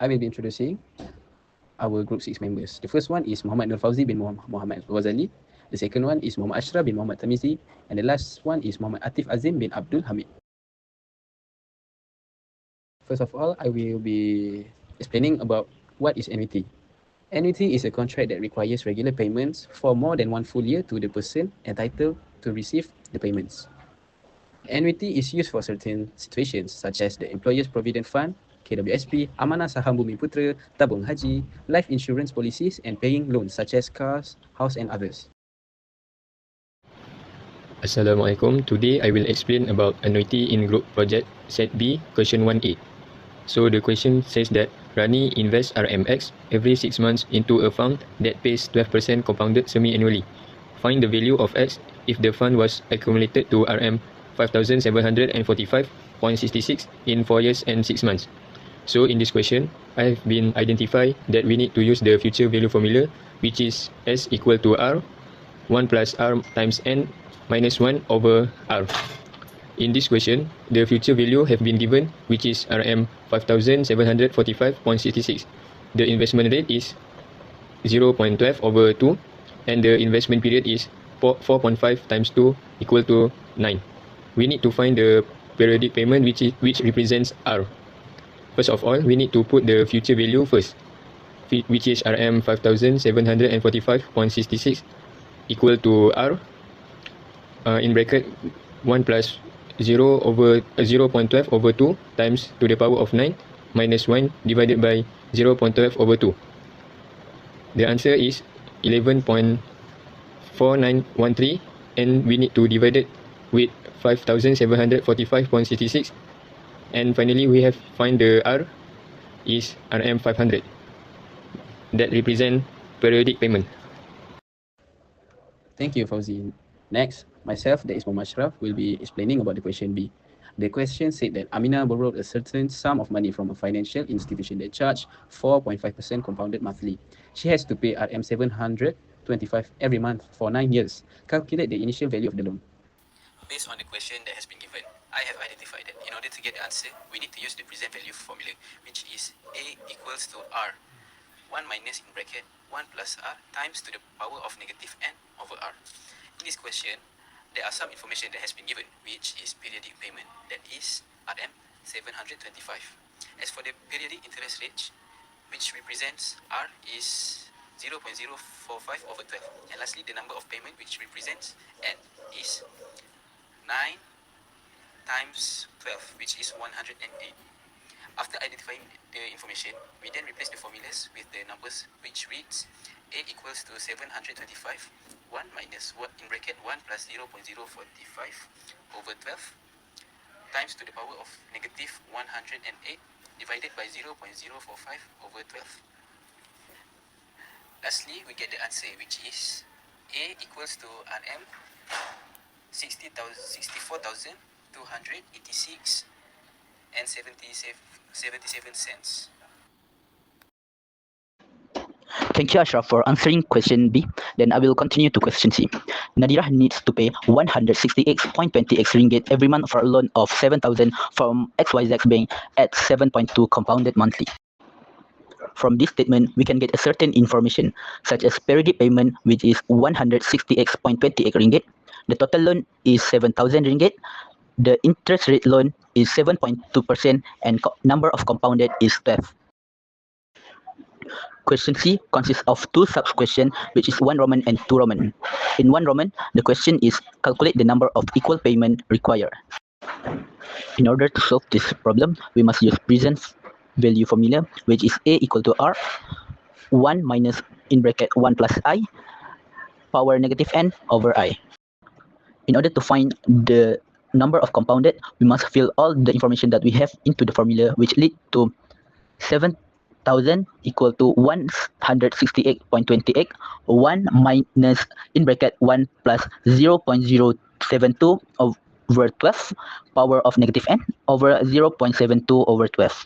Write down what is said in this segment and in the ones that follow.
I will be introducing our Group 6 members. The first one is Muhammad Nur Fauzi bin Muhammad Ghazali. The second one is Muhammad Ashraf bin Muhammad Tamizi. And the last one is Muhammad Atif Azim bin Abdul Hamid. First of all, I will be explaining about what is annuity. Annuity is a contract that requires regular payments for more than one full year to the person entitled to receive the payments. Annuity is used for certain situations such as the Employers Provident Fund, KWSP, Amanah Saham Bumi Putra, Tabung Haji, life insurance policies, and paying loans such as cars, house, and others. Assalamualaikum. Today I will explain about annuity in group project set B, question 1A. So the question says that Rani invests RMX every 6 months into a fund that pays 12% compounded semi-annually. Find the value of X if the fund was accumulated to RM 5,745.66 in 4 years and 6 months. So in this question, I have been identified that we need to use the future value formula, which is S equal to R, 1 plus R times N minus 1 over R. In this question, the future value have been given, which is RM 5,745.66. The investment rate is 0.12 over 2, and the investment period is 4.5 times 2 equal to 9. We need to find the periodic payment which represents R. First of all, we need to put the future value first, which is RM 5,745.66 equal to R, in bracket 1 plus 0.12 over 2 times to the power of 9 minus 1 divided by 0.12 over 2. The answer is 11.4913, and we need to divide it with 5,745.66, and finally we have find the R is RM 500 that represent periodic payment. Thank you, Fauzi. Next, myself, that is Muhammad Ashraf, will be explaining about the question B. The question said that Aminah borrowed a certain sum of money from a financial institution that charged 4.5% compounded monthly. She has to pay RM 725 every month for 9 years. Calculate the initial value of the loan. Based on the question that has been given, I have identified that in order to get the answer, we need to use the present value formula, which is A equals to R, 1 minus in bracket 1 plus R times to the power of negative N over R. In this question, there are some information that has been given, which is periodic payment, that is RM 725. As for the periodic interest rate, which represents R, is 0.045 over 12. And lastly, the number of payment, which represents N, is 9 times 12, which is 108. After identifying the information, we then replace the formulas with the numbers, which reads A equals to 725, 1 minus 1 in bracket 1 plus 0.045 over 12 times to the power of negative 108 divided by 0.045 over 12. Lastly, we get the answer, which is A equals to RM 64,286 and 77 cents. Thank you, Ashraf, for answering question B. Then I will continue to question C. Nadira needs to pay 168.20x ringgit every month for a loan of 7,000 from XYZ Bank at 7.2 compounded monthly. From this statement, we can get a certain information, such as periodic payment, which is 168.28 ringgit. The total loan is 7,000 ringgit. The interest rate loan is 7.2%, and number of compounded is 12. Question C consists of two sub-questions, which is 1 Roman and 2 Roman. In 1 Roman, the question is calculate the number of equal payment required. In order to solve this problem, we must use present value formula, which is A equal to R, 1 minus in bracket 1 plus I, power negative N over I. In order to find the number of compounded, we must fill all the information that we have into the formula, which lead to 7,000 equal to 168.28, 1 minus in bracket 1 plus 0.072 over 12, power of negative N over 0.72 over 12.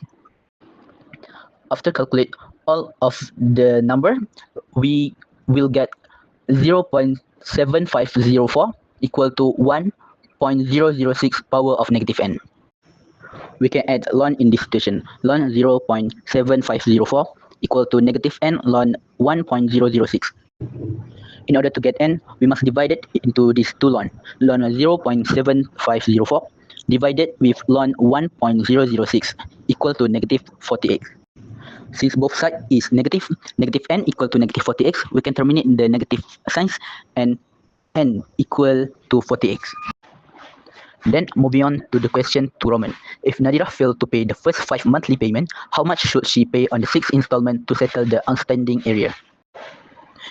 After calculate all of the number, we will get 0.7504 equal to 1.006 power of negative N. we can add ln in this situation. Ln 0.7504 equal to negative n ln 1.006. In order to get n, we must divide it into these two ln. Ln 0.7504 divided with ln 1.006 equal to negative 40x. Since both sides is negative, negative n equal to negative 40x, we can terminate the negative signs and n equal to 40x. Then moving on to the question to Roman. If Nadira failed to pay the first 5 monthly payment, how much should she pay on the 6th installment to settle the outstanding area?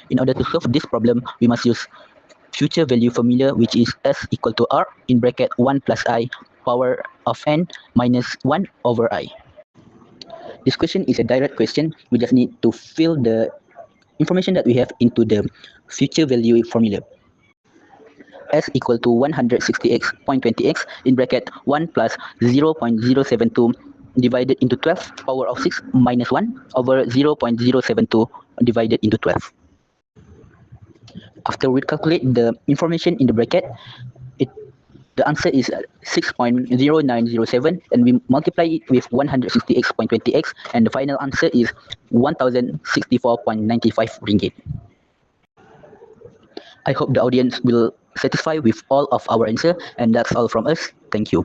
In order to solve this problem, we must use future value formula, which is S equal to R in bracket 1 plus I power of n minus 1 over I. This question is a direct question. We just need to fill the information that we have into the future value formula. S equal to 160x.20x in bracket 1 plus 0.072 divided into 12 power of 6 minus 1 over 0.072 divided into 12. After we calculate the information in the bracket, the answer is 6.0907, and we multiply it with 160x.20x, and the final answer is 1064.95 ringgit. I hope the audience will satisfy with all of our answer, and that's all from us. Thank you.